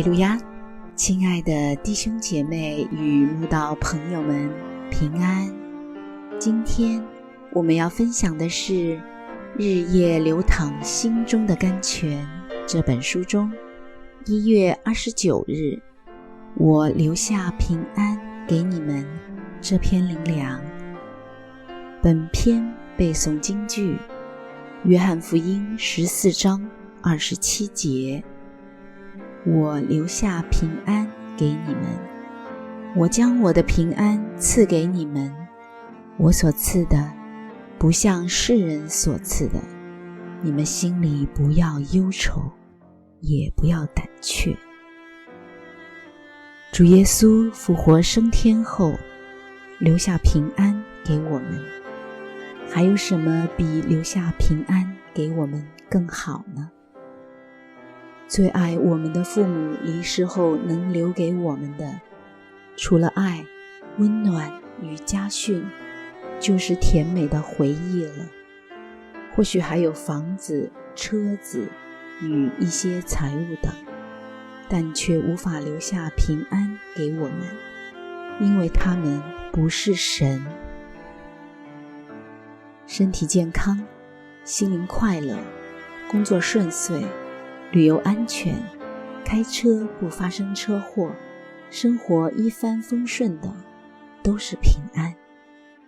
路亚，亲爱的弟兄姐妹与慕道朋友们平安。今天我们要分享的是《日夜流淌心中的甘泉》这本书中1月29日，我留下平安给你们这篇灵粮。本篇背诵金句约翰福音14章27节，我留下平安给你们，我将我的平安赐给你们，我所赐的不像世人所赐的，你们心里不要忧愁，也不要胆怯。主耶稣复活升天后，留下平安给我们，还有什么比留下平安给我们更好呢？最爱我们的父母离世后能留给我们的，除了爱、温暖与家训，就是甜美的回忆了。或许还有房子、车子与一些财物等，但却无法留下平安给我们，因为他们不是神。身体健康，心灵快乐，工作顺遂，旅游安全，开车不发生车祸，生活一帆风顺的，都是平安，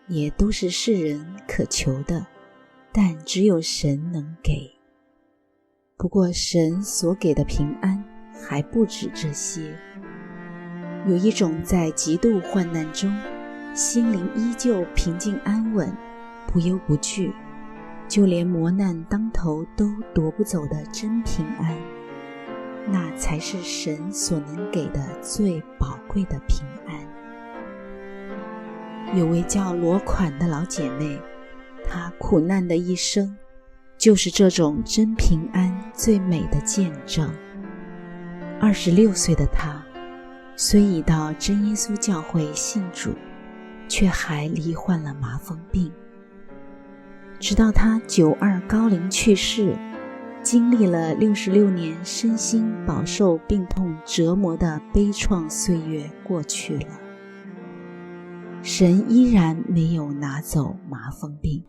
也都是世人可求的，但只有神能给。不过神所给的平安还不止这些，有一种在极度患难中，心灵依旧平静安稳，不忧不惧，就连磨难当头都夺不走的真平安，那才是神所能给的最宝贵的平安。有位叫罗款的老姐妹，她苦难的一生就是这种真平安最美的见证。26岁的她虽已到真耶稣教会信主，却还罹患了麻风病。直到他92高龄去世，经历了66年身心饱受病痛折磨的悲怆岁月过去了，神依然没有拿走麻风病，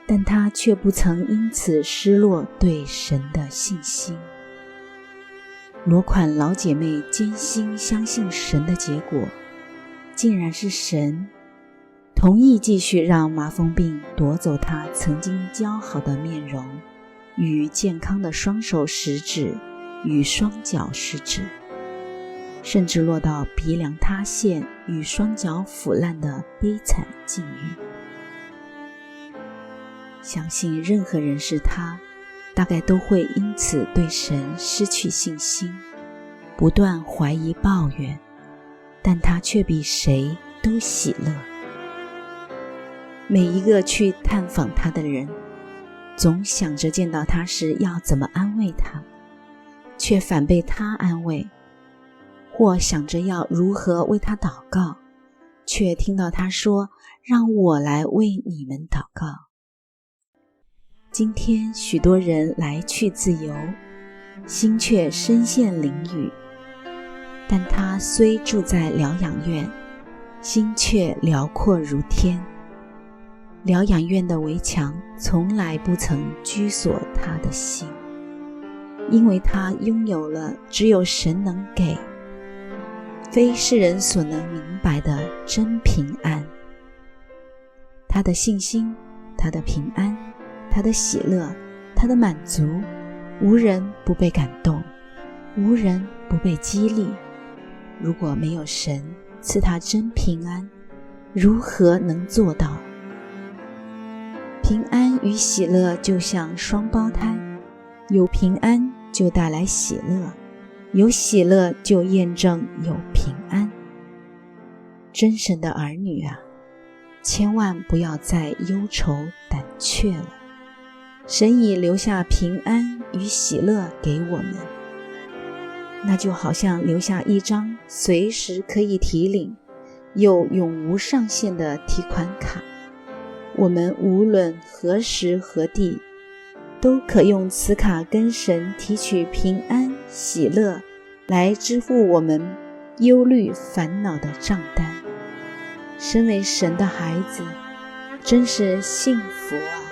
但他却不曾因此失落对神的信心。罗款老姐妹坚心相信神的结果，竟然是神同意继续让麻风病夺走他曾经姣好的面容与健康的双手食指与双脚食指，甚至落到鼻梁塌陷与双脚腐烂的悲惨境遇。相信任何人是他，大概都会因此对神失去信心，不断怀疑抱怨，但他却比谁都喜乐。每一个去探访他的人，总想着见到他时要怎么安慰他，却反被他安慰，或想着要如何为他祷告，却听到他说让我来为你们祷告。今天许多人来去自由，心却深陷囹圄，但他虽住在疗养院，心却辽阔如天。疗养院的围墙从来不曾居所他的心，因为他拥有了只有神能给，非世人所能明白的真平安。他的信心，他的平安，他的喜乐，他的满足，无人不被感动，无人不被激励。如果没有神赐他真平安，如何能做到？平安与喜乐就像双胞胎，有平安就带来喜乐，有喜乐就验证有平安。真神的儿女啊，千万不要再忧愁胆怯了。神已留下平安与喜乐给我们，那就好像留下一张随时可以提领又永无上限的提款卡，我们无论何时何地，都可用此卡跟神提取平安、喜乐来支付我们忧虑烦恼的账单。身为神的孩子，真是幸福啊！